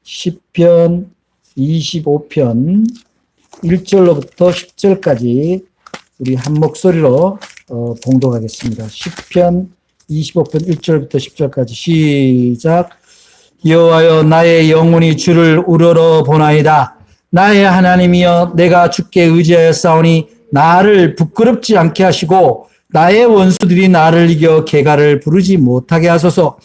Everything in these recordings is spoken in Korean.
시편 25편 1절로부터 10절까지 우리 한 목소리로 봉독하겠습니다. 시편 25편 1절부터 10절까지 시작. 여호와여, 나의 영혼이 주를 우러러 보나이다. 나의 하나님이여, 내가 주께 의지하였사오니 나를 부끄럽지 않게 하시고 나의 원수들이 나를 이겨 개가를 부르지 못하게 하소서.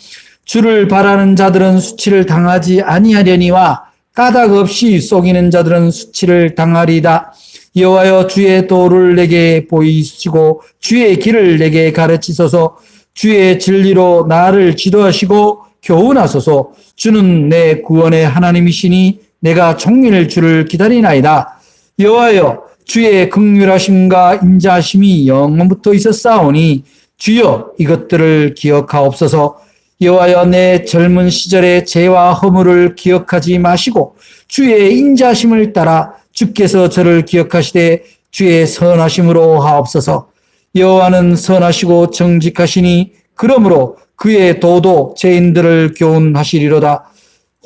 주를 바라는 자들은 수치를 당하지 아니하려니와 까닭 없이 속이는 자들은 수치를 당하리이다. 여호와여, 주의 도를 내게 보이시고 주의 길을 내게 가르치소서. 주의 진리로 나를 지도하시고 교훈하소서. 주는 내 구원의 하나님이시니 내가 종일 주를 기다리나이다. 여호와여, 주의 긍휼하심과 인자하심이 영원부터 있었사오니 주여 이것들을 기억하옵소서. 여호와여, 내 젊은 시절의 죄와 허물을 기억하지 마시고 주의 인자하심을 따라 주께서 저를 기억하시되 주의 선하심으로 하옵소서. 여호와는 선하시고 정직하시니 그러므로 그의 도도 죄인들을 교훈하시리로다.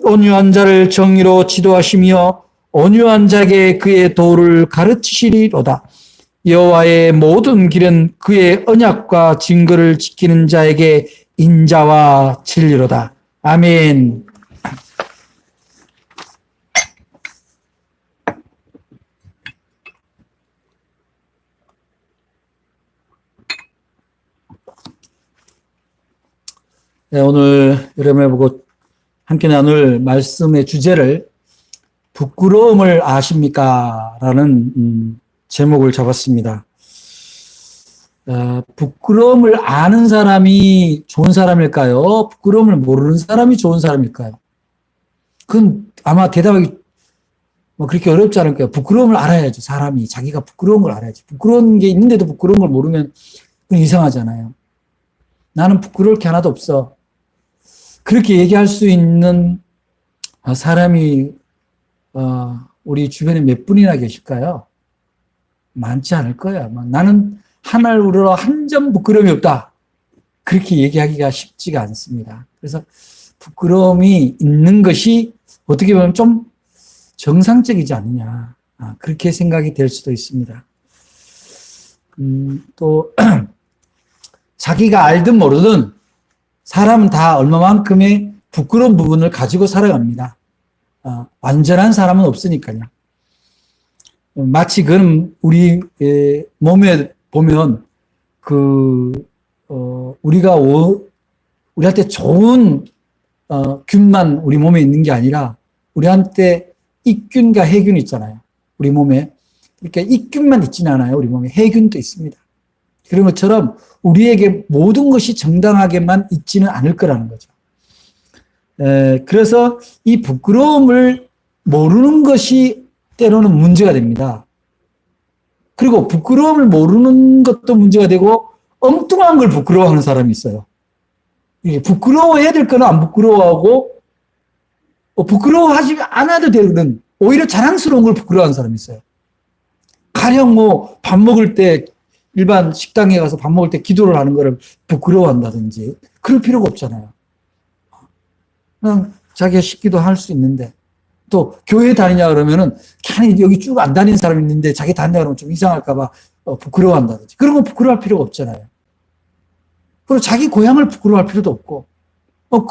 온유한 자를 정의로 지도하시며 온유한 자에게 그의 도를 가르치시리로다. 여호와의 모든 길은 그의 언약과 증거를 지키는 자에게 인자와 진리로다. 아멘. 네, 오늘 여러분을 보고 함께 나눌 말씀의 주제를 부끄러움을 아십니까? 라는 제목을 잡았습니다. 부끄러움을 아는 사람이 좋은 사람일까요? 부끄러움을 모르는 사람이 좋은 사람일까요? 그건 아마 대답하기 그렇게 어렵지 않을 거예요. 부끄러움을 알아야죠. 사람이 자기가 부끄러운 걸 알아야지. 부끄러운 게 있는데도 부끄러운 걸 모르면 그건 이상하잖아요. 나는 부끄러울 게 하나도 없어. 그렇게 얘기할 수 있는 사람이 우리 주변에 몇 분이나 계실까요? 많지 않을 거예요. 나는 하늘 우러러 한 점 부끄러움이 없다. 그렇게 얘기하기가 쉽지가 않습니다. 그래서 부끄러움이 있는 것이 어떻게 보면 좀 정상적이지 않느냐. 그렇게 생각이 될 수도 있습니다. 또 자기가 알든 모르든 사람은 다 얼마만큼의 부끄러운 부분을 가지고 살아갑니다. 완전한 사람은 없으니까요. 마치 그런 우리 몸에 보면 우리가 우리한테 좋은 균만 우리 몸에 있는 게 아니라 우리한테益균과 해균이 있잖아요. 우리 몸에. 그러니까益균만 있지는 않아요. 우리 몸에 해균도 있습니다. 그런 것처럼 우리에게 모든 것이 정당하게만 있지는 않을 거라는 거죠. 그래서 이 부끄러움을 모르는 것이 때로는 문제가 됩니다. 그리고 부끄러움을 모르는 것도 문제가 되고 엉뚱한 걸 부끄러워하는 사람이 있어요. 부끄러워해야 될 거는 안 부끄러워하고 부끄러워하지 않아도 되거든. 오히려 자랑스러운 걸 부끄러워하는 사람이 있어요. 가령 밥 먹을 때 일반 식당에 가서 밥 먹을 때 기도를 하는 거를 부끄러워한다든지 그럴 필요가 없잖아요. 그냥 자기가 식기도 할 수 있는데 또 교회 다니냐 그러면은 괜히 여기 쭉 안 다니는 사람이 있는데 자기 다니냐 그러면 좀 이상할까 봐 부끄러워한다든지 그런 거 부끄러워할 필요가 없잖아요. 그리고 자기 고향을 부끄러워할 필요도 없고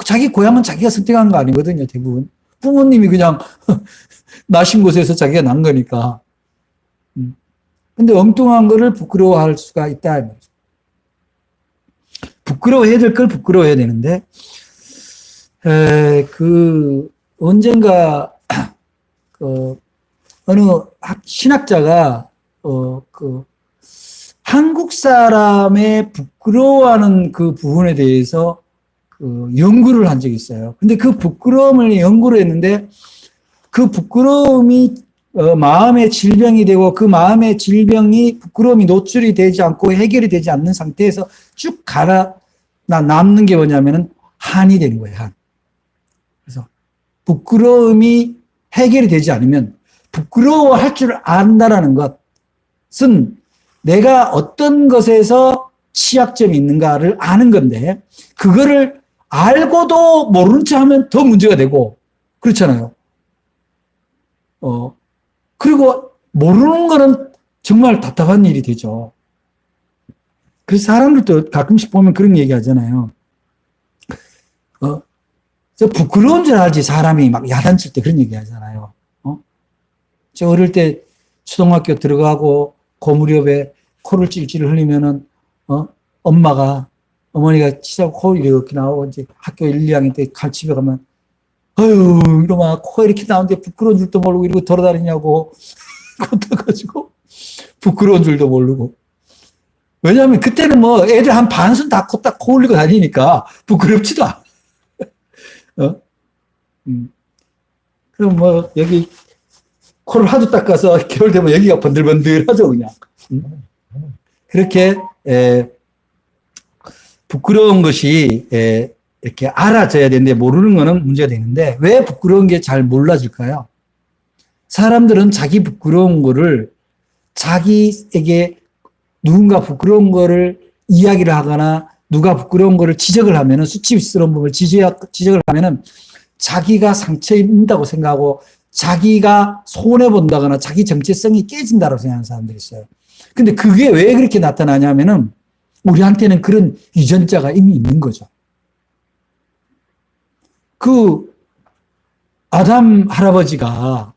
자기 고향은 자기가 선택한 거 아니거든요. 대부분 부모님이 그냥 나신 곳에서 자기가 난 거니까. 근데 엉뚱한 거를 부끄러워할 수가 있다. 부끄러워해야 될 걸 부끄러워해야 되는데, 언젠가, 어느 신학자가, 한국 사람의 부끄러워하는 그 부분에 대해서 연구를 한 적이 있어요. 근데 그 부끄러움을 연구를 했는데, 그 부끄러움이 마음의 질병이 되고 그 마음의 질병이 부끄러움이 노출이 되지 않고 해결이 되지 않는 상태에서 쭉 남는 게 뭐냐면은 한이 되는 거예요, 한. 그래서 부끄러움이 해결이 되지 않으면 부끄러워할 줄 안다라는 것은 내가 어떤 것에서 취약점이 있는가를 아는 건데 그거를 알고도 모르는 척 하면 더 문제가 되고 그렇잖아요. 그리고 모르는 거는 정말 답답한 일이 되죠. 그래서 사람들도 가끔씩 보면 그런 얘기 하잖아요. 저 부끄러운 줄 알지 사람이 막 야단칠 때 그런 얘기 하잖아요. 저 어릴 때 초등학교 들어가고 그 무렵에 코를 찔찔 흘리면은, 어머니가 치자고 코 이렇게 나오고 이제 학교 1, 2학년 때 집에 가면, 어휴, 이러면 코 이렇게 나오는데 부끄러운 줄도 모르고 이러고 돌아다니냐고. 그래가지고 부끄러운 줄도 모르고. 왜냐하면 그때는 뭐 애들 한 반순 다 코 흘리고 다니니까 부끄럽지도 않아. 그럼 뭐 여기 코를 하도 닦아서 겨울 되면 여기가 번들번들하죠, 그냥. 그렇게 부끄러운 것이 이렇게 알아져야 되는데 모르는 거는 문제가 되는데 왜 부끄러운 게 잘 몰라질까요? 사람들은 자기 부끄러운 거를 자기에게 누군가 부끄러운 거를 이야기를 하거나 누가 부끄러운 거를 지적을 하면은 수치스러운 부분을 지적을 하면은 자기가 상처 입는다고 생각하고 자기가 손해본다거나 자기 정체성이 깨진다고 생각하는 사람들이 있어요. 근데 그게 왜 그렇게 나타나냐면은 우리한테는 그런 유전자가 이미 있는 거죠. 그 아담 할아버지가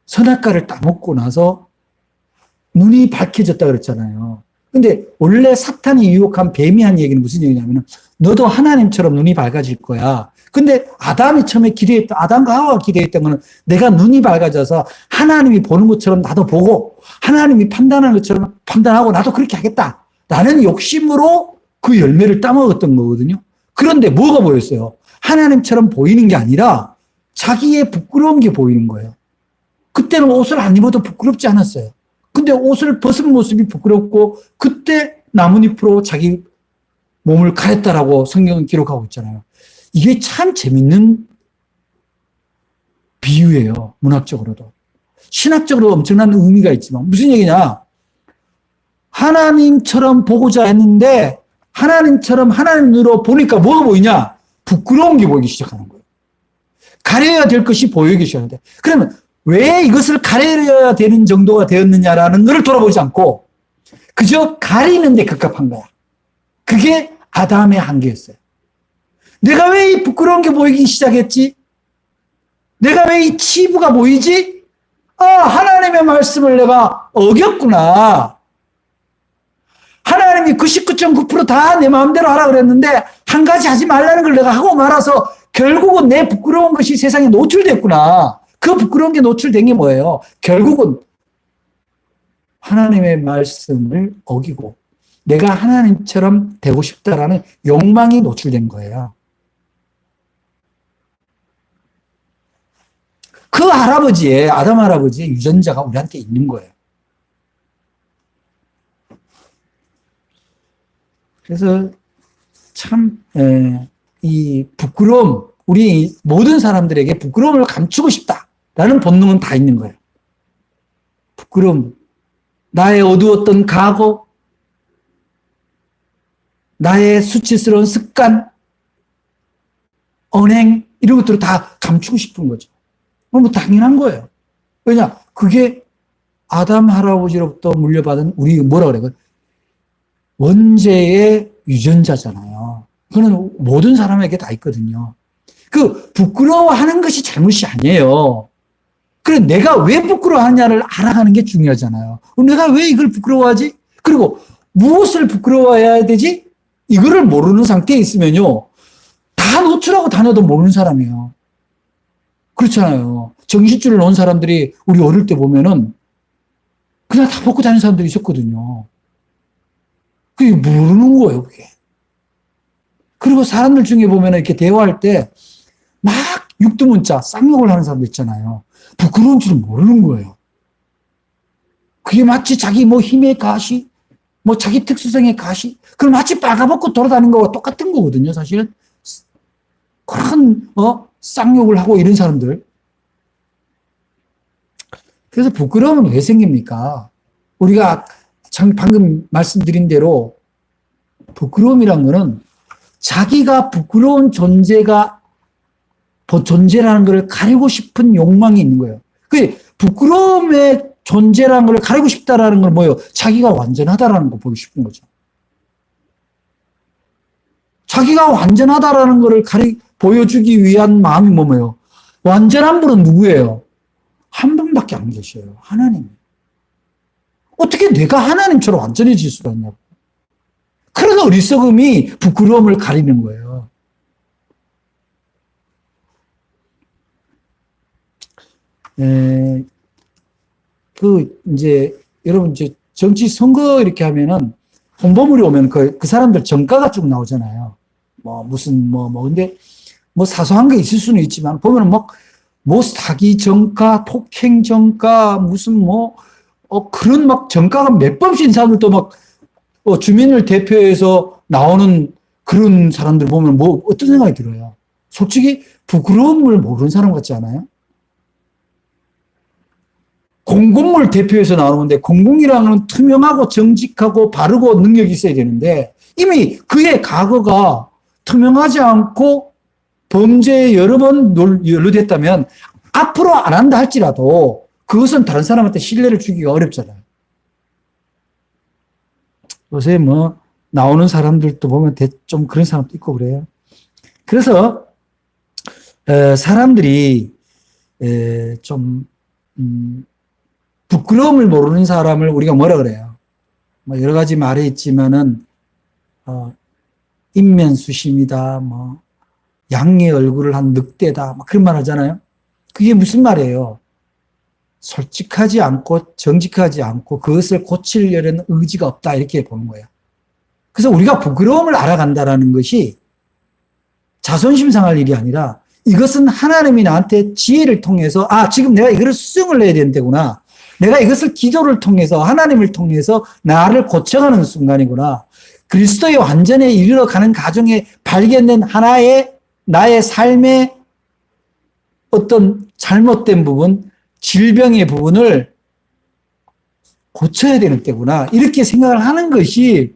선악과를 따먹고 나서 눈이 밝혀졌다 그랬잖아요. 근데 원래 사탄이 유혹한 뱀이 한 얘기는 무슨 얘기냐면은 너도 하나님처럼 눈이 밝아질 거야. 근데 아담이 처음에 아담과 하와가 기대했던 거는 내가 눈이 밝아져서 하나님이 보는 것처럼 나도 보고 하나님이 판단하는 것처럼 판단하고 나도 그렇게 하겠다. 라는 욕심으로 그 열매를 따먹었던 거거든요. 그런데 뭐가 보였어요? 하나님처럼 보이는 게 아니라 자기의 부끄러운 게 보이는 거예요. 그때는 옷을 안 입어도 부끄럽지 않았어요. 근데 옷을 벗은 모습이 부끄럽고 그때 나뭇잎으로 자기 몸을 가렸다라고 성경은 기록하고 있잖아요. 이게 참 재밌는 비유예요. 문학적으로도. 신학적으로 엄청난 의미가 있지만 무슨 얘기냐. 하나님처럼 보고자 했는데 하나님처럼 하나님 눈으로 보니까 뭐가 보이냐. 부끄러운 게 보이기 시작하는 거예요. 가려야 될 것이 보이기 시작하는데 그러면 왜 이것을 가려야 되는 정도가 되었느냐라는 것을 돌아보지 않고 그저 가리는 데 급급한 거야. 그게 아담의 한계였어요. 내가 왜 이 부끄러운 게 보이기 시작했지? 내가 왜 이 치부가 보이지? 하나님의 말씀을 내가 어겼구나. 하나님이 99.9% 다 내 마음대로 하라 그랬는데 한 가지 하지 말라는 걸 내가 하고 말아서 결국은 내 부끄러운 것이 세상에 노출됐구나. 그 부끄러운 게 노출된 게 뭐예요? 결국은 하나님의 말씀을 어기고 내가 하나님처럼 되고 싶다라는 욕망이 노출된 거예요. 그 아담 할아버지의 유전자가 우리한테 있는 거예요. 그래서 참, 이 부끄러움, 우리 모든 사람들에게 부끄러움을 감추고 싶다라는 본능은 다 있는 거예요. 부끄러움, 나의 어두웠던 과거, 나의 수치스러운 습관, 언행, 이런 것들을 다 감추고 싶은 거죠. 뭐 당연한 거예요. 왜냐? 그게 아담 할아버지로부터 물려받은 우리 뭐라 그래요? 원죄의 유전자잖아요. 그거는 모든 사람에게 다 있거든요. 그 부끄러워하는 것이 잘못이 아니에요. 그래 내가 왜 부끄러워하냐를 알아가는 게 중요하잖아요. 내가 왜 이걸 부끄러워하지? 그리고 무엇을 부끄러워해야 되지? 이거를 모르는 상태에 있으면요. 다 노출하고 다녀도 모르는 사람이에요. 그렇잖아요. 정신줄을 놓은 사람들이 우리 어릴 때 보면은 그냥 다 벗고 다니는 사람들이 있었거든요. 그게 모르는 거예요, 그게. 그리고 사람들 중에 보면은 이렇게 대화할 때 막 육두문자, 쌍욕을 하는 사람들 있잖아요. 부끄러운 줄은 모르는 거예요. 그게 마치 자기 뭐 힘의 가시, 뭐 자기 특수성의 가시, 그걸 마치 빨가벗고 돌아다니는 거와 똑같은 거거든요, 사실은. 그런, 쌍욕을 하고 이런 사람들. 그래서 부끄러움은 왜 생깁니까? 우리가 방금 말씀드린 대로 부끄러움이란 거는 자기가 부끄러운 존재가 존재라는 걸 가리고 싶은 욕망이 있는 거예요. 그 부끄러움의 존재라는 걸 가리고 싶다라는 건 뭐예요? 자기가 완전하다라는 거 보기 싶은 거죠. 자기가 완전하다라는 것을 보여주기 위한 마음이 뭐예요? 완전한 분은 누구예요? 한 분밖에 안 계셔요. 하나님. 어떻게 내가 하나님처럼 완전해질 수가 있냐고. 그래서 어리석음이 부끄러움을 가리는 거예요. 여러분, 정치 선거 이렇게 하면은, 홍보물이 오면 그 사람들 정가가 쭉 나오잖아요. 근데, 사소한 게 있을 수는 있지만, 보면은 사기 정가, 폭행 정가, 그런 정가가 몇 번씩 사람들도 주민을 대표해서 나오는 그런 사람들 보면 어떤 생각이 들어요? 솔직히 부끄러움을 모르는 사람 같지 않아요? 공공을 대표해서 나오는데 공공이라는 투명하고 정직하고 바르고 능력이 있어야 되는데 이미 그의 과거가 투명하지 않고 범죄에 여러 번 연루됐다면 앞으로 안 한다 할지라도 그것은 다른 사람한테 신뢰를 주기가 어렵잖아요. 요새 나오는 사람들도 보면 좀 그런 사람도 있고 그래요. 그래서 사람들이 좀 부끄러움을 모르는 사람을 우리가 뭐라 그래요? 여러 가지 말이 있지만은 인면수심이다, 양의 얼굴을 한 늑대다, 그런 말 하잖아요. 그게 무슨 말이에요? 솔직하지 않고 정직하지 않고 그것을 고치려는 의지가 없다 이렇게 보는 거예요. 그래서 우리가 부끄러움을 알아간다라는 것이 자존심 상할 일이 아니라 이것은 하나님이 나한테 지혜를 통해서 지금 내가 이거를 수정을 해야 된다구나. 내가 이것을 기도를 통해서 하나님을 통해서 나를 고쳐가는 순간이구나. 그리스도의 완전에 이르러가는 과정에 발견된 하나의 나의 삶의 어떤 잘못된 부분, 질병의 부분을 고쳐야 되는 때구나. 이렇게 생각을 하는 것이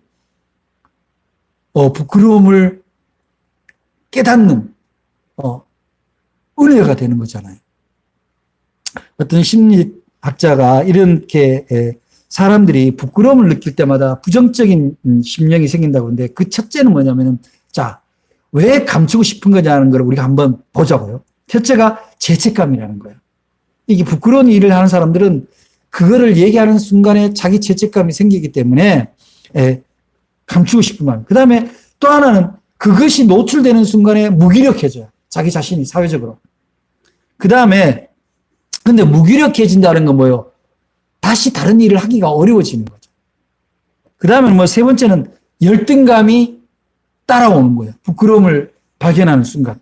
부끄러움을 깨닫는 은혜가 되는 거잖아요. 어떤 심리학자가 이렇게 사람들이 부끄러움을 느낄 때마다 부정적인 심령이 생긴다고 하는데 그 첫째는 뭐냐면은 왜 감추고 싶은 거냐는 걸 우리가 한번 보자고요. 첫째가 죄책감이라는 거예요. 이게 부끄러운 일을 하는 사람들은 그거를 얘기하는 순간에 자기 죄책감이 생기기 때문에 감추고 싶은 마음. 그 다음에 또 하나는 그것이 노출되는 순간에 무기력해져요. 자기 자신이 사회적으로. 그 다음에 근데 무기력해진다는 건 뭐예요? 다시 다른 일을 하기가 어려워지는 거죠. 그 다음에 세 번째는 열등감이 따라오는 거예요. 부끄러움을 발견하는 순간.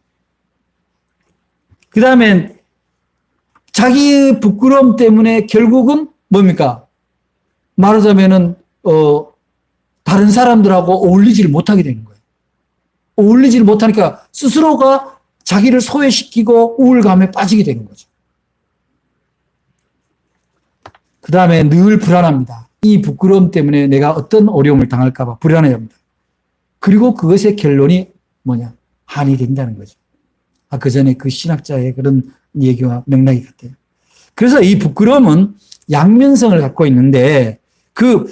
그 다음에 자기 부끄러움 때문에 결국은 뭡니까? 말하자면은, 다른 사람들하고 어울리지를 못하게 되는 거예요. 어울리지를 못하니까 스스로가 자기를 소외시키고 우울감에 빠지게 되는 거죠. 그 다음에 늘 불안합니다. 이 부끄러움 때문에 내가 어떤 어려움을 당할까봐 불안해 합니다. 그리고 그것의 결론이 뭐냐? 한이 된다는 거죠. 그 전에 그 신학자의 그런 얘기와 맥락이 같아요. 그래서 이 부끄러움은 양면성을 갖고 있는데 그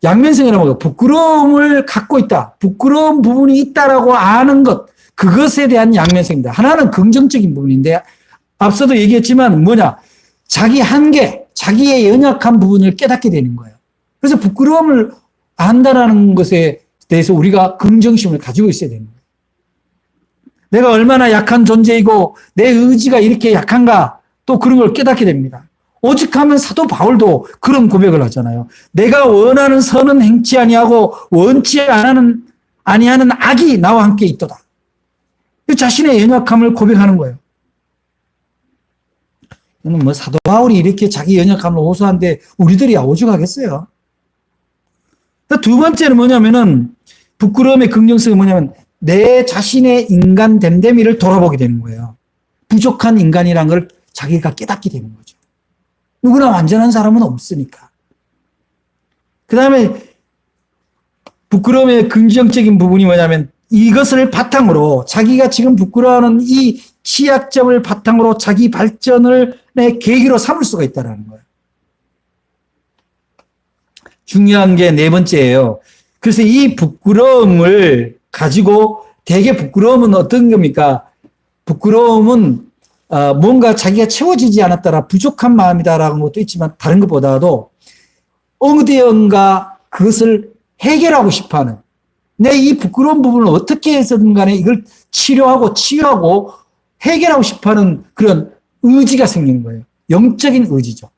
양면성이라는 뭐예요? 부끄러움을 갖고 있다. 부끄러운 부분이 있다라고 아는 것. 그것에 대한 양면성입니다. 하나는 긍정적인 부분인데 앞서도 얘기했지만 뭐냐? 자기 한계, 자기의 연약한 부분을 깨닫게 되는 거예요. 그래서 부끄러움을 안다라는 것에 대해서 우리가 긍정심을 가지고 있어야 되는 거예요. 내가 얼마나 약한 존재이고 내 의지가 이렇게 약한가 또 그런 걸 깨닫게 됩니다. 오직하면 사도 바울도 그런 고백을 하잖아요. 내가 원하는 선은 행치 아니하고 원치 아니하는 악이 나와 함께 있도다. 자신의 연약함을 고백하는 거예요. 사도 바울이 이렇게 자기 연약함을 호소하는데 우리들이 오죽하겠어요? 두 번째는 뭐냐면은 부끄러움의 긍정성이 뭐냐면 내 자신의 인간 됨됨이를 돌아보게 되는 거예요. 부족한 인간이란 걸 자기가 깨닫게 되는 거죠. 누구나 완전한 사람은 없으니까. 그 다음에 부끄러움의 긍정적인 부분이 뭐냐면 이것을 바탕으로 자기가 지금 부끄러워하는 이 취약점을 바탕으로 자기 발전을 내 계기로 삼을 수가 있다는 거예요. 중요한 게 네 번째예요. 그래서 이 부끄러움을 가지고 되게 부끄러움은 어떤 겁니까? 부끄러움은 뭔가 자기가 채워지지 않았다라 부족한 마음이다라는 것도 있지만 다른 것보다도 어디언가 그것을 해결하고 싶어하는 내 이 부끄러운 부분을 어떻게 해서든 간에 이걸 치료하고 치유하고 해결하고 싶어하는 그런 의지가 생기는 거예요. 영적인 의지죠.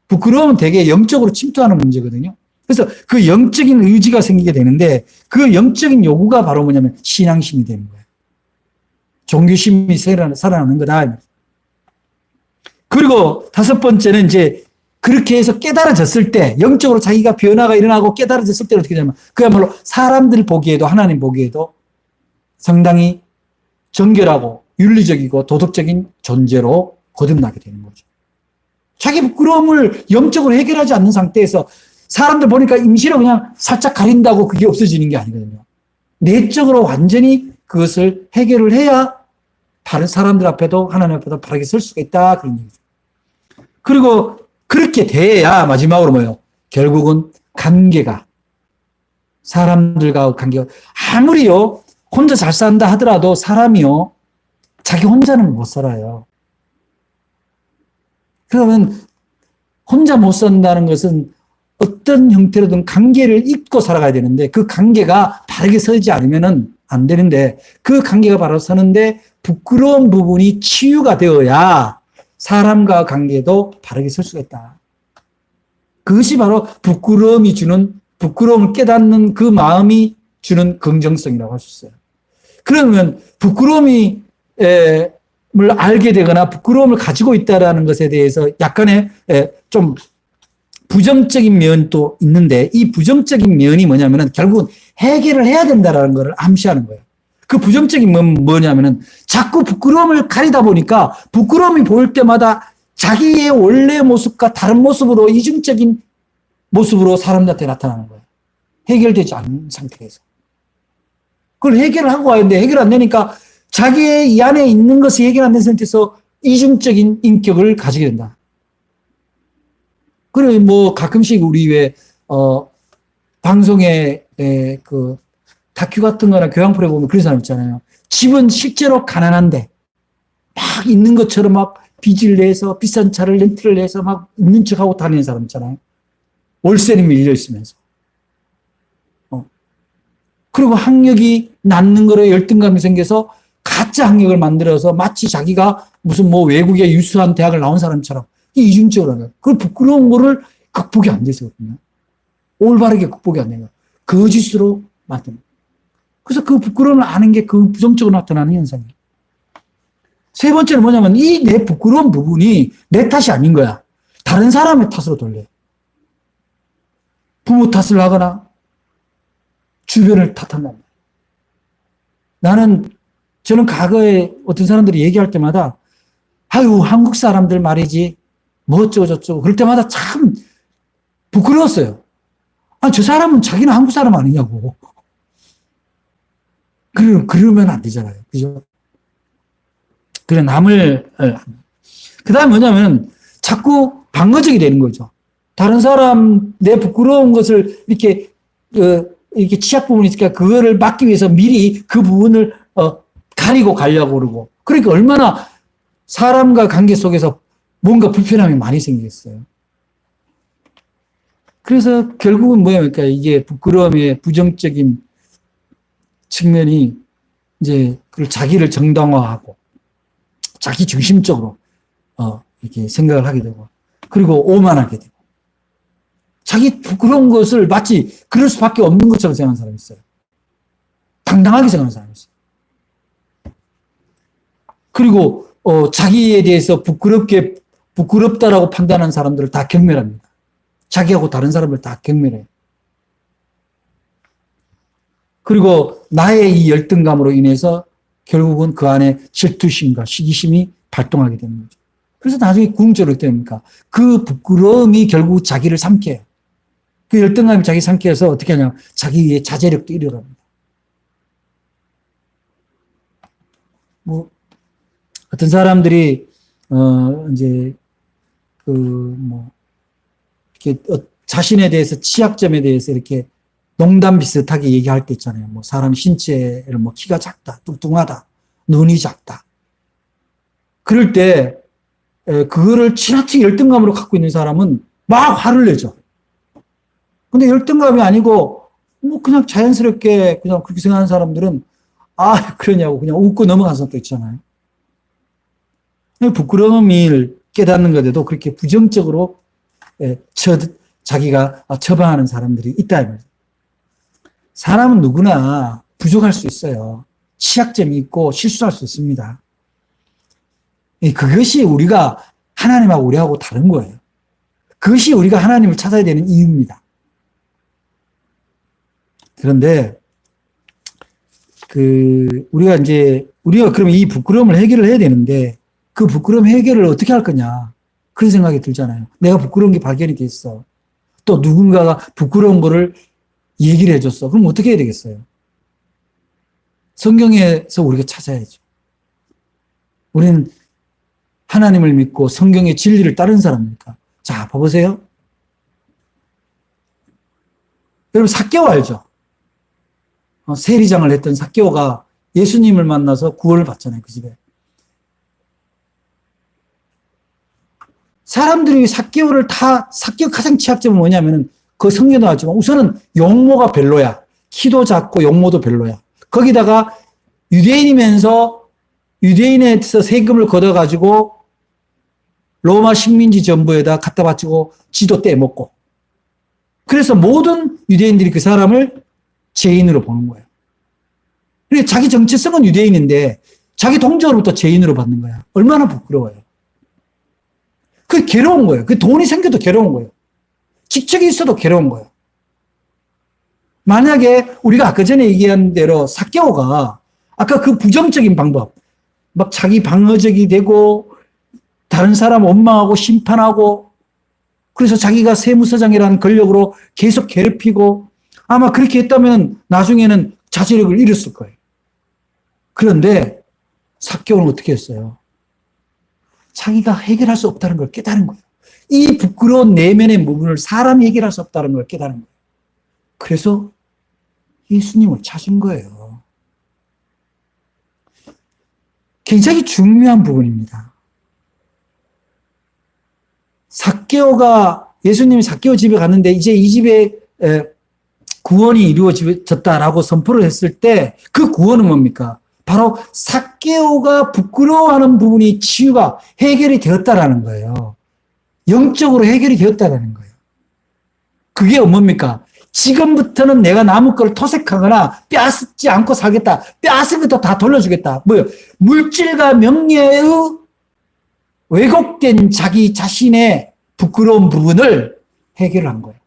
부끄러움은 되게 영적으로 침투하는 문제거든요. 그래서 그 영적인 의지가 생기게 되는데 그 영적인 요구가 바로 뭐냐면 신앙심이 되는 거예요. 종교심이 살아나는 거다. 그리고 다섯 번째는 이제 그렇게 해서 깨달아졌을 때 영적으로 자기가 변화가 일어나고 깨달아졌을 때 어떻게 되냐면 그야말로 사람들 보기에도 하나님 보기에도 상당히 정결하고 윤리적이고 도덕적인 존재로 거듭나게 되는 거죠. 자기 부끄러움을 영적으로 해결하지 않는 상태에서 사람들 보니까 임시로 그냥 살짝 가린다고 그게 없어지는 게 아니거든요. 내적으로 완전히 그것을 해결을 해야 다른 사람들 앞에도 하나님 앞에도 바르게 설 수가 있다 그런 얘기죠. 그리고 그렇게 돼야 마지막으로 뭐예요? 결국은 관계가 사람들과 관계가 아무리요 혼자 잘 산다 하더라도 사람이요 자기 혼자는 못 살아요. 그러면 혼자 못 산다는 것은 어떤 형태로든 관계를 잇고 살아가야 되는데 그 관계가 바르게 서지 않으면 안 되는데 그 관계가 바로 서는데 부끄러운 부분이 치유가 되어야 사람과 관계도 바르게 설 수가 있다. 그것이 바로 부끄러움이 주는 부끄러움을 깨닫는 그 마음이 주는 긍정성이라고 할 수 있어요. 그러면 부끄러움이 을 알게 되거나 부끄러움을 가지고 있다는 것에 대해서 약간의 좀 부정적인 면도 있는데 이 부정적인 면이 뭐냐면은 결국은 해결을 해야 된다는 것을 암시하는 거예요. 그 부정적인 면은 뭐냐면은 자꾸 부끄러움을 가리다 보니까 부끄러움이 보일 때마다 자기의 원래 모습과 다른 모습으로 이중적인 모습으로 사람들한테 나타나는 거예요. 해결되지 않은 상태에서. 그걸 해결을 하고 와야 되는데 해결 안 되니까 자기의 이 안에 있는 것이 해결 안 된 상태에서 이중적인 인격을 가지게 된다. 그리고 뭐 가끔씩 우리 왜, 방송에, 그, 다큐 같은 거나 교양 프로에 보면 그런 사람 있잖아요. 집은 실제로 가난한데, 막 있는 것처럼 막 빚을 내서 비싼 차를 렌트를 내서 막 있는 척하고 다니는 사람 있잖아요. 월세는 밀려 있으면서. 그리고 학력이 낮는 거에 열등감이 생겨서 가짜 학력을 만들어서 마치 자기가 무슨 뭐 외국의 유수한 대학을 나온 사람처럼 이중적으로 하는 거예요. 그 부끄러운 거를 극복이 안 되거든요. 올바르게 극복이 안 되는 거예요. 거짓으로 만드는. 그래서 그 부끄러움을 아는 게 그 부정적으로 나타나는 현상이에요. 세 번째는 뭐냐면 이 내 부끄러운 부분이 내 탓이 아닌 거야. 다른 사람의 탓으로 돌려요. 부모 탓을 하거나 주변을 탓한단 말이에요. 저는 과거에 어떤 사람들이 얘기할 때마다 아유 한국 사람들 말이지 뭐 어쩌고 저쩌고 그럴 때마다 참 부끄러웠어요. 아, 저 사람은 자기는 한국 사람 아니냐고. 그러면 안 되잖아요. 그죠? 그래, 그 다음에 뭐냐면 자꾸 방어적이 되는 거죠. 다른 사람, 내 부끄러운 것을 이렇게 취약 부분이 있으니까 그거를 막기 위해서 미리 그 부분을, 가리고 가려고 그러고. 그러니까 얼마나 사람과 관계 속에서 뭔가 불편함이 많이 생겼어요. 그래서 결국은 뭐냐니까 이게 부끄러움의 부정적인 측면이 이제 그걸 자기를 정당화하고 자기 중심적으로 이렇게 생각을 하게 되고 그리고 오만하게 되고 자기 부끄러운 것을 마치 그럴 수밖에 없는 것처럼 생각하는 사람이 있어요. 당당하게 생각하는 사람이 있어요. 그리고 자기에 대해서 부끄럽다라고 판단하는 사람들을 다 경멸합니다. 자기하고 다른 사람을 다 경멸해요. 그리고 나의 이 열등감으로 인해서 결국은 그 안에 질투심과 시기심이 발동하게 되는 거죠. 그래서 나중에 궁극적으로 어떻게 됩니까? 그 부끄러움이 결국 자기를 삼켜요. 그 열등감이 자기 삼켜서 어떻게 하냐? 자기의 자제력도 잃어갑니다. 뭐 어떤 사람들이, 이제, 이렇게, 자신에 대해서, 취약점에 대해서 이렇게 농담 비슷하게 얘기할 때 있잖아요. 뭐, 사람 신체를 뭐, 키가 작다, 뚱뚱하다, 눈이 작다. 그럴 때, 그거를 지나치게 열등감으로 갖고 있는 사람은 막 화를 내죠. 근데 열등감이 아니고, 뭐, 그냥 자연스럽게 그냥 그렇게 생각하는 사람들은, 아, 그러냐고 그냥 웃고 넘어가는 사람도 있잖아요. 부끄러움을 깨닫는 것에도 그렇게 부정적으로 자기가 처방하는 사람들이 있다. 사람은 누구나 부족할 수 있어요. 취약점이 있고 실수할 수 있습니다. 그것이 우리가 하나님하고 우리하고 다른 거예요. 그것이 우리가 하나님을 찾아야 되는 이유입니다. 그런데 우리가 그러면 이 부끄러움을 해결을 해야 되는데 그 부끄러움 해결을 어떻게 할 거냐 그런 생각이 들잖아요. 내가 부끄러운 게 발견이 됐어. 또 누군가가 부끄러운 거를 얘기를 해줬어. 그럼 어떻게 해야 되겠어요? 성경에서 우리가 찾아야죠. 우리는 하나님을 믿고 성경의 진리를 따르는 사람이니까. 자, 봐보세요. 여러분 삭개오 알죠? 세리장을 했던 삭개오가 예수님을 만나서 구원을 받잖아요. 그 집에. 사람들이 삭개오 가장 취약점은 뭐냐면은 그 성경도 나왔지만 우선은 용모가 별로야. 키도 작고 용모도 별로야. 거기다가 유대인이면서 유대인에서 세금을 걷어가지고 로마 식민지 정부에다 갖다 바치고 지도 떼먹고. 그래서 모든 유대인들이 그 사람을 죄인으로 보는 거예요. 그러니까 자기 정체성은 유대인인데 자기 동족으로부터 죄인으로 받는 거야. 얼마나 부끄러워요. 그게 괴로운 거예요. 그 돈이 생겨도 괴로운 거예요. 직책이 있어도 괴로운 거예요. 만약에 우리가 아까 전에 얘기한 대로 삭개오가 아까 그 부정적인 방법, 막 자기 방어적이 되고 다른 사람 원망하고 심판하고 그래서 자기가 세무서장이라는 권력으로 계속 괴롭히고 아마 그렇게 했다면 나중에는 자제력을 잃었을 거예요. 그런데 삭개오는 어떻게 했어요? 자기가 해결할 수 없다는 걸 깨달은 거예요. 이 부끄러운 내면의 부분을 사람이 해결할 수 없다는 걸 깨달은 거예요. 그래서 예수님을 찾은 거예요. 굉장히 중요한 부분입니다. 예수님이 삭개오 집에 갔는데 이제 이 집에 구원이 이루어졌다라고 선포를 했을 때 그 구원은 뭡니까? 바로 삭개오가 부끄러워하는 부분이 치유가 해결이 되었다라는 거예요. 영적으로 해결이 되었다라는 거예요. 그게 뭡니까? 지금부터는 내가 남의 걸 토색하거나 빼앗지 않고 살겠다. 빼앗은 것도 다 돌려주겠다. 뭐요? 물질과 명예의 왜곡된 자기 자신의 부끄러운 부분을 해결한 거예요.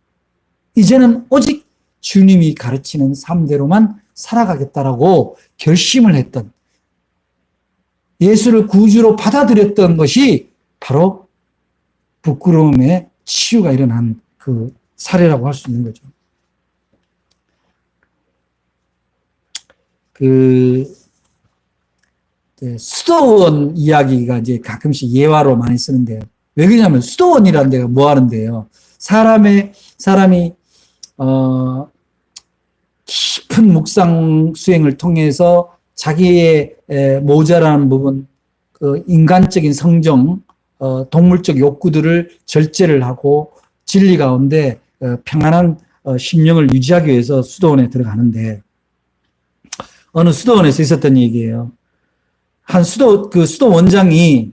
이제는 오직 주님이 가르치는 삶대로만 살아가겠다라고 결심을 했던 예수를 구주로 받아들였던 것이 바로 부끄러움의 치유가 일어난 그 사례라고 할 수 있는 거죠. 수도원 이야기가 이제 가끔씩 예화로 많이 쓰는데요. 왜 그러냐면 수도원이라는 데가 뭐 하는데요. 사람이 깊은 묵상 수행을 통해서 자기의 모자라는 부분, 그 인간적인 성정, 동물적 욕구들을 절제를 하고 진리 가운데 평안한 심령을 유지하기 위해서 수도원에 들어가는데 어느 수도원에서 있었던 얘기예요. 한 수도 원장이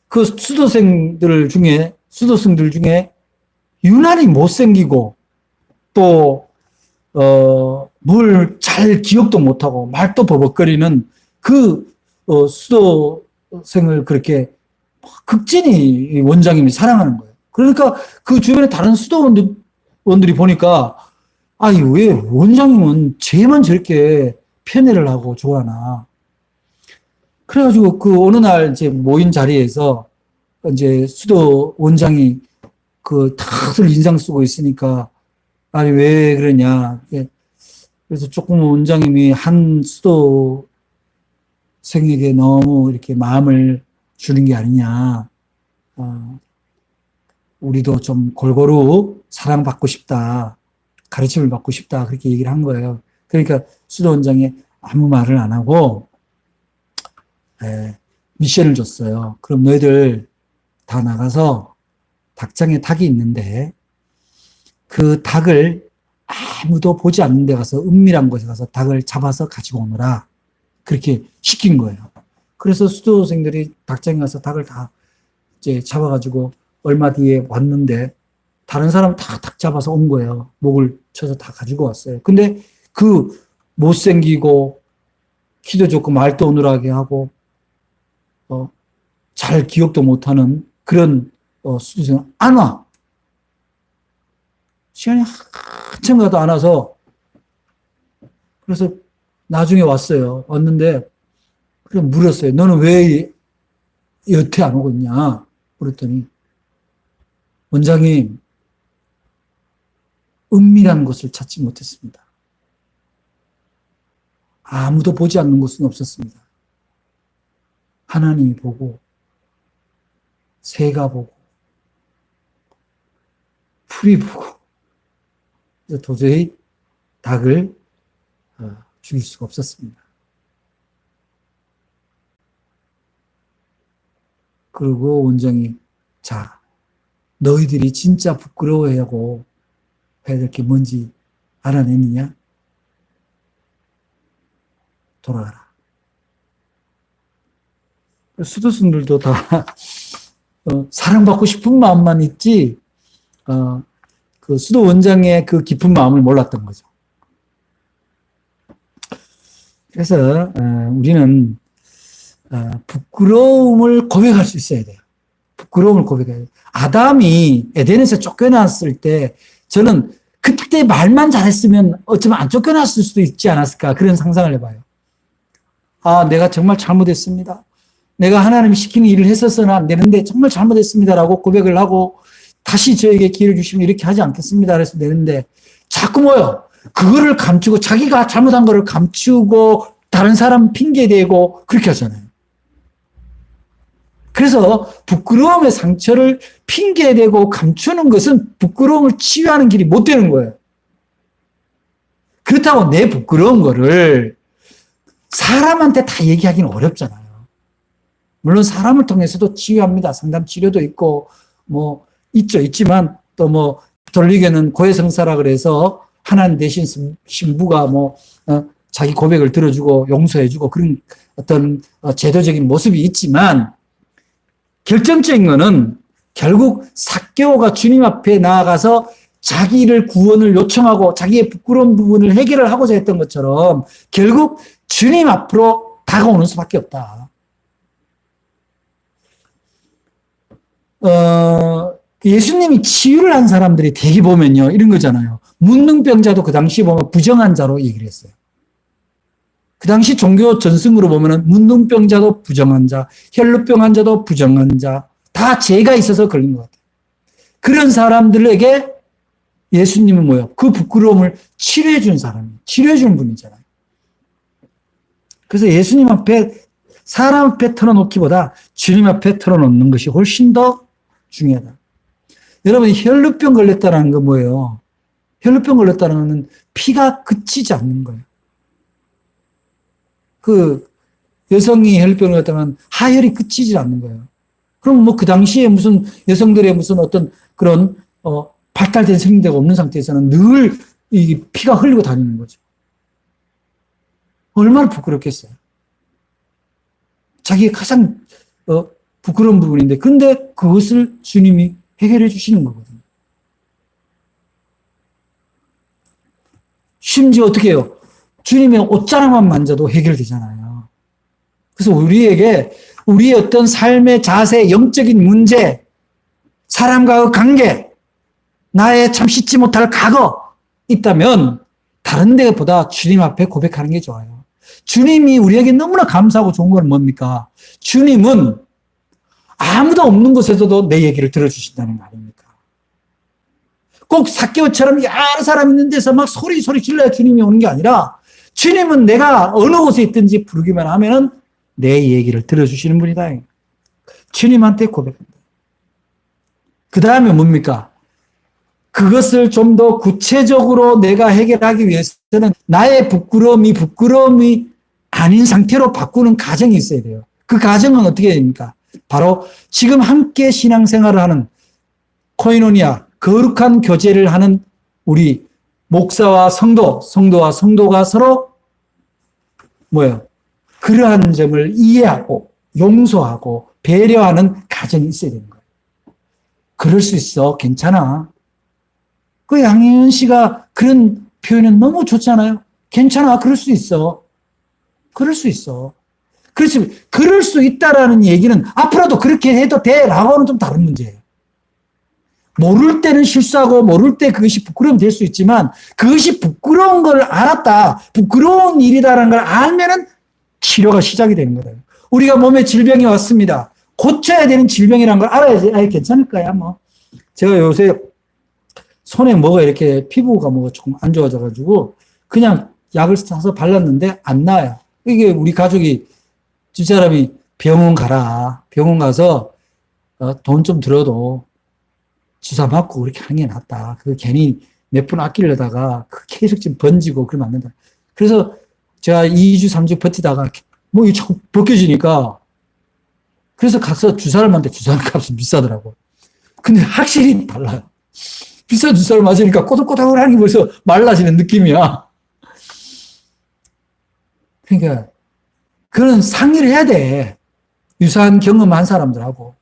그 수도생들 중에 유난히 못생기고 또 뭘 잘 기억도 못하고 말도 버벅거리는 그 수도생을 그렇게 극진히 원장님이 사랑하는 거예요. 그러니까 그 주변에 다른 수도원들이 보니까 아니 왜 원장님은 쟤만 저렇게 편애를 하고 좋아하나. 그래가지고 그 어느 날 이제 모인 자리에서 이제 수도 원장이 그 다들 인상 쓰고 있으니까 아니 왜 그러냐. 그래서 조금 원장님이 한 수도 생에게 너무 이렇게 마음을 주는 게 아니냐. 우리도 좀 골고루 사랑받고 싶다. 가르침을 받고 싶다. 그렇게 얘기를 한 거예요. 그러니까 수도원장이 아무 말을 안 하고 미션을 줬어요. 그럼 너희들 다 나가서 닭장에 닭이 있는데 그 닭을 아무도 보지 않는 데 가서 은밀한 곳에 가서 닭을 잡아서 가지고 오너라. 그렇게 시킨 거예요. 그래서 수도생들이 닭장에 가서 닭을 다 이제 잡아가지고 얼마 뒤에 왔는데 다른 사람은 다 닭 잡아서 온 거예요. 목을 쳐서 다 가지고 왔어요. 근데 그 못생기고 키도 좋고 말도 어눌하게 하고 잘 기억도 못하는 그런 수도생은 안 와. 시간이 한참 가도 안 와서 그래서 나중에 왔어요. 왔는데 그럼 물었어요. 너는 왜 여태 안 오고 있냐? 그랬더니 원장님 은밀한 곳을 찾지 못했습니다. 아무도 보지 않는 곳은 없었습니다. 하나님이 보고 새가 보고 풀이 보고 그래서 도저히 닭을 죽일 수가 없었습니다. 그리고 원장이 자 너희들이 진짜 부끄러워하고 해야 될 게 뭔지 알아내느냐? 돌아가라. 수도승들도 다 사랑받고 싶은 마음만 있지 그 수도 원장의 그 깊은 마음을 몰랐던 거죠. 그래서 우리는 부끄러움을 고백할 수 있어야 돼요. 부끄러움을 고백해야 돼요. 아담이 에덴에서 쫓겨났을 때 저는 그때 말만 잘했으면 어쩌면 안 쫓겨났을 수도 있지 않았을까 그런 상상을 해봐요. 아, 내가 정말 잘못했습니다. 내가 하나님이 시키는 일을 했었으나 안 되는데 정말 잘못했습니다라고 고백을 하고 다시 저에게 기회를 주시면 이렇게 하지 않겠습니다. 그래서 되는데 자꾸 뭐요? 그거를 감추고 자기가 잘못한 거를 감추고 다른 사람 핑계대고 그렇게 하잖아요. 그래서 부끄러움의 상처를 핑계대고 감추는 것은 부끄러움을 치유하는 길이 못 되는 거예요. 그렇다고 내 부끄러운 거를 사람한테 다 얘기하기는 어렵잖아요. 물론 사람을 통해서도 치유합니다. 상담 치료도 있고 뭐 있지만 또 뭐 돌리게는 고해성사라 그래서 하나님 대신 신부가 뭐 자기 고백을 들어주고 용서해주고 그런 어떤 제도적인 모습이 있지만 결정적인 거는 결국 삭개오가 주님 앞에 나아가서 자기를 구원을 요청하고 자기의 부끄러운 부분을 해결을 하고자 했던 것처럼 결국 주님 앞으로 다가오는 수밖에 없다. 예수님이 치유를 한 사람들이 대개 보면요, 이런 거잖아요. 문둥병자도 그 당시 보면 부정한 자로 얘기를 했어요. 그 당시 종교 전승으로 보면은 문둥병자도 부정한 자, 혈루병 환자도 부정한 자, 다 죄가 있어서 걸린 것 같아요. 그런 사람들에게 예수님은 뭐예요? 그 부끄러움을 치료해 준 사람이에요. 치료해 주는 분이잖아요. 그래서 예수님 앞에 사람 앞에 털어놓기보다 주님 앞에 털어놓는 것이 훨씬 더 중요하다. 여러분, 혈루병 걸렸다는 건 뭐예요? 혈루병 걸렸다는 건 피가 그치지 않는 거예요. 그 여성이 혈루병을 걸렸다면 하혈이 그치지 않는 거예요. 그럼 뭐 그 당시에 무슨 여성들의 무슨 어떤 그런 발달된 생리대가 없는 상태에서는 늘 이 피가 흘리고 다니는 거죠. 얼마나 부끄럽겠어요. 자기의 가장 부끄러운 부분인데 근데 그것을 주님이 해결해 주시는 거거든요. 심지어 어떻게 해요? 주님의 옷자락만 만져도 해결되잖아요. 그래서 우리에게 우리의 어떤 삶의 자세, 영적인 문제, 사람과의 관계, 나의 참 씻지 못할 과거 있다면 다른 데보다 주님 앞에 고백하는 게 좋아요. 주님이 우리에게 너무나 감사하고 좋은 건 뭡니까? 주님은 아무도 없는 곳에서도 내 얘기를 들어주신다는 거 아닙니까? 꼭 삭개오처럼 여러 사람 있는 데서 막 소리 질러야 주님이 오는 게 아니라 주님은 내가 어느 곳에 있든지 부르기만 하면은 내 얘기를 들어주시는 분이다. 주님한테 고백합니다. 그 다음에 뭡니까? 그것을 좀 더 구체적으로 내가 해결하기 위해서는 나의 부끄러움이 아닌 상태로 바꾸는 과정이 있어야 돼요. 그 과정은 어떻게 됩니까? 바로 지금 함께 신앙생활을 하는 코이노니아, 거룩한 교제를 하는 우리 목사와 성도와 성도가 서로 뭐예요? 그러한 점을 이해하고 용서하고 배려하는 과정이 있어야 되는 거예요. 그럴 수 있어. 괜찮아. 그 양희은 씨가 그런 표현은 너무 좋잖아요. 괜찮아. 그럴 수 있어. 그럴 수 있어. 그래서 그럴 수 있다라는 얘기는 앞으로도 그렇게 해도 돼라고는 좀 다른 문제예요. 모를 때는 실수하고 모를 때 그것이 부끄러움이 될 수 있지만 그것이 부끄러운 걸 알았다. 부끄러운 일이다라는 걸 알면은 치료가 시작이 되는 거예요. 우리가 몸에 질병이 왔습니다. 고쳐야 되는 질병이라는 걸 알아야지. 아예 괜찮을 거야. 뭐. 제가 요새 손에 뭐가 이렇게 피부가 뭐가 조금 안 좋아져가지고 그냥 약을 사서 발랐는데 안 나아요. 이게 우리 가족이 집사람이 병원 가라. 병원 가서 돈 좀 들어도 주사 맞고 그렇게 하는 게 낫다. 그 괜히 몇 분 아끼려다가 그 계속 지금 번지고 그러면 안 된다. 그래서 제가 2주, 3주 버티다가 뭐 이게 자꾸 벗겨지니까 그래서 가서 주사를 맞는데 주사 값은 비싸더라고. 근데 확실히 달라요. 비싼 주사를 맞으니까 꼬들꼬들하니 벌써 말라지는 느낌이야. 그러니까 그런 상의를 해야 돼. 유사한 경험한 사람들하고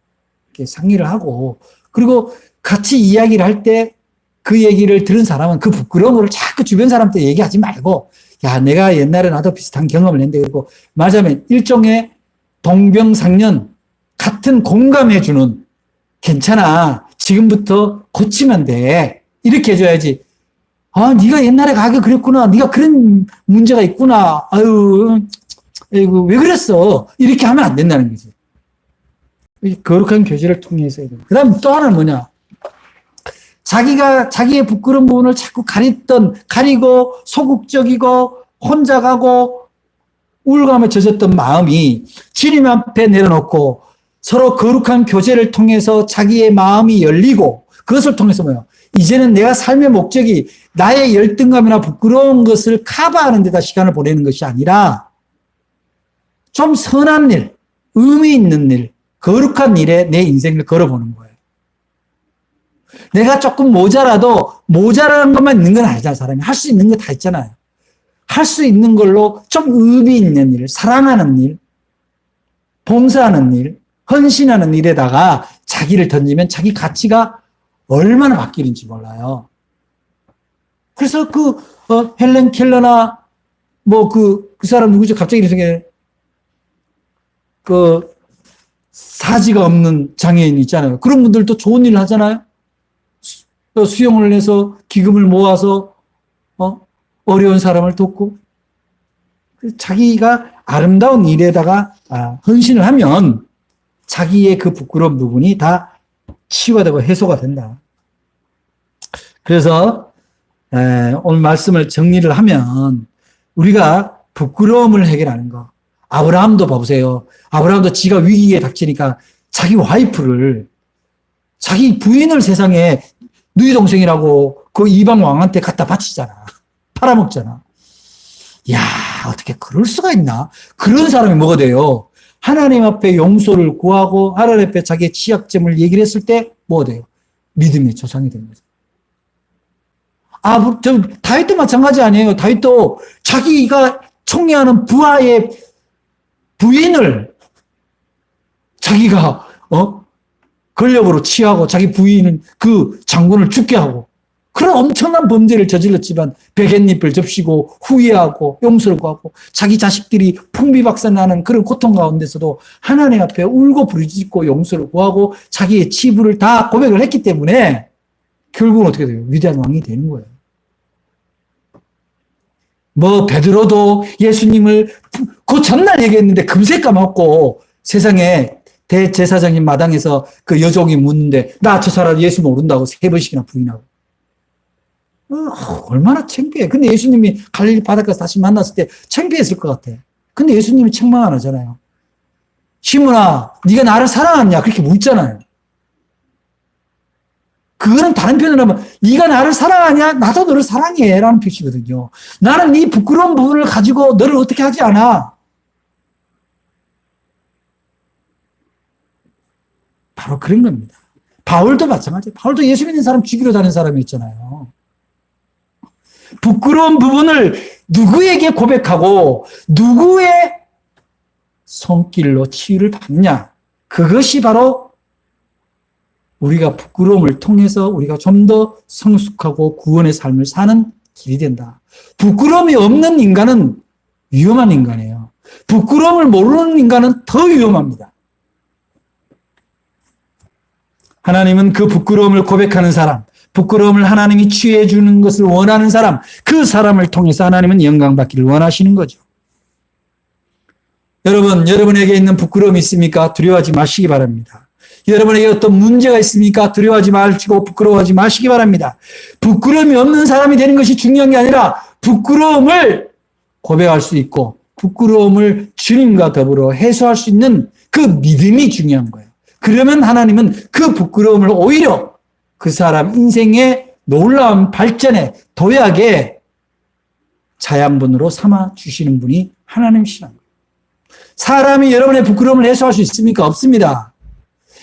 이렇게 상의를 하고 그리고 같이 이야기를 할 때 그 얘기를 들은 사람은 그 부끄러운 걸 자꾸 주변 사람한테 얘기하지 말고 야 내가 옛날에 나도 비슷한 경험을 했는데 그리고 말하자면 일종의 동병상련 같은 공감해주는 괜찮아 지금부터 고치면 돼 이렇게 해줘야지. 아 네가 옛날에 가게 그랬구나 네가 그런 문제가 있구나 아유 왜 그랬어 이렇게 하면 안 된다는 거지. 거룩한 교제를 통해서 해야 돼. 그 다음 또 하나는 뭐냐 자기의 부끄러운 부분을 자꾸 가리고 소극적이고 혼자 가고 우울감에 젖었던 마음이 주님 앞에 내려놓고 서로 거룩한 교제를 통해서 자기의 마음이 열리고 그것을 통해서 뭐예요? 이제는 내가 삶의 목적이 나의 열등감이나 부끄러운 것을 커버하는 데다 시간을 보내는 것이 아니라 좀 선한 일, 의미 있는 일, 거룩한 일에 내 인생을 걸어보는 거예요. 내가 조금 모자라도 모자라는 것만 있는 건 아니잖아. 사람이 할 수 있는 거 다 있잖아요. 할 수 있는 걸로 좀 의미 있는 일, 사랑하는 일, 봉사하는 일, 헌신하는 일에다가 자기를 던지면 자기 가치가 얼마나 바뀌는지 몰라요. 그래서 헬렌 켈러나 그 사람 누구죠? 갑자기 이렇게 생각해. 사지가 없는 장애인 있잖아요. 그런 분들도 좋은 일을 하잖아요. 수영을 해서 기금을 모아서 어려운 사람을 돕고 자기가 아름다운 일에다가 헌신을 하면 자기의 그 부끄러운 부분이 다 치유가 되고 해소가 된다. 그래서 오늘 말씀을 정리를 하면 우리가 부끄러움을 해결하는 거. 아브라함도 봐보세요. 아브라함도 지가 위기에 닥치니까 자기 와이프를 자기 부인을 세상에 누이 동생이라고 그 이방 왕한테 갖다 바치잖아. 팔아먹잖아. 야 어떻게 그럴 수가 있나? 그런 사람이 뭐가 돼요? 하나님 앞에 용서를 구하고 하나님 앞에 자기의 취약점을 얘기를 했을 때 뭐가 돼요? 믿음의 조상이 되는 거죠. 다윗도 마찬가지 아니에요. 다윗도 자기가 총애하는 부하의 부인을 자기가 권력으로 취하고 자기 부인은 그 장군을 죽게 하고 그런 엄청난 범죄를 저질렀지만 베갯잎을 접시고 후회하고 용서를 구하고 자기 자식들이 풍비박산나는 그런 고통 가운데서도 하나님 앞에 울고 부르짖고 용서를 구하고 자기의 치부를 다 고백을 했기 때문에 결국은 어떻게 돼요? 위대한 왕이 되는 거예요. 베드로도 예수님을 그 전날 얘기했는데 금세 까먹고 세상에 대제사장님 마당에서 그 여종이 묻는데 나 저 사람 예수 모른다고 3번씩이나 부인하고 얼마나 창피해. 근데 예수님이 갈릴리 바닷가에서 다시 만났을 때 창피했을 것 같아. 근데 예수님이 책망 안 하잖아요. 시몬아, 네가 나를 사랑하냐? 그렇게 묻잖아요. 그거는 다른 표현으로 하면 네가 나를 사랑하냐? 나도 너를 사랑해 라는 표시거든요. 나는 네 부끄러운 부분을 가지고 너를 어떻게 하지 않아. 바로 그런 겁니다. 바울도 마찬가지예요. 바울도 예수 믿는 사람 죽이러 다니는 사람이었잖아요. 부끄러운 부분을 누구에게 고백하고 누구의 손길로 치유를 받느냐. 그것이 바로 우리가 부끄러움을 통해서 우리가 좀 더 성숙하고 구원의 삶을 사는 길이 된다. 부끄러움이 없는 인간은 위험한 인간이에요. 부끄러움을 모르는 인간은 더 위험합니다. 하나님은 그 부끄러움을 고백하는 사람, 부끄러움을 하나님이 취해 주는 것을 원하는 사람, 그 사람을 통해서 하나님은 영광 받기를 원하시는 거죠. 여러분, 여러분에게 있는 부끄러움이 있습니까? 두려워하지 마시기 바랍니다. 여러분에게 어떤 문제가 있습니까? 두려워하지 마시고 부끄러워하지 마시기 바랍니다. 부끄러움이 없는 사람이 되는 것이 중요한 게 아니라 부끄러움을 고백할 수 있고 부끄러움을 주님과 더불어 해소할 수 있는 그 믿음이 중요한 거예요. 그러면 하나님은 그 부끄러움을 오히려 그 사람 인생의 놀라운 발전에 도약의 자양분으로 삼아 주시는 분이 하나님이시라는 거예요. 사람이 여러분의 부끄러움을 해소할 수 있습니까? 없습니다.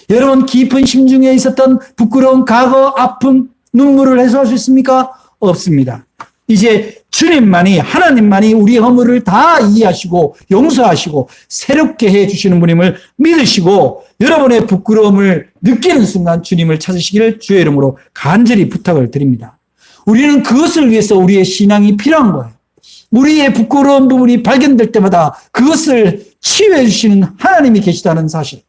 여러분 깊은 심중에 있었던 부끄러운 과거, 아픔, 눈물을 해소할 수 있습니까? 없습니다. 이제 주님만이, 하나님만이 우리의 허물을 다 이해하시고 용서하시고 새롭게 해주시는 분임을 믿으시고 여러분의 부끄러움을 느끼는 순간 주님을 찾으시기를 주의 이름으로 간절히 부탁을 드립니다. 우리는 그것을 위해서 우리의 신앙이 필요한 거예요. 우리의 부끄러운 부분이 발견될 때마다 그것을 치유해 주시는 하나님이 계시다는 사실.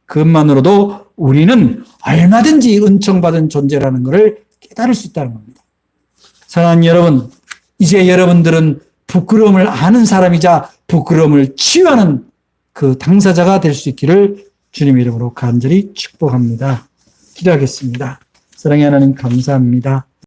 그것만으로도 우리는 얼마든지 은총받은 존재라는 것을 깨달을 수 있다는 겁니다. 사랑하는 여러분, 이제 여러분들은 부끄러움을 아는 사람이자 부끄러움을 치유하는 그 당사자가 될 수 있기를 주님의 이름으로 간절히 축복합니다. 기도하겠습니다. 사랑의 하나님 감사합니다.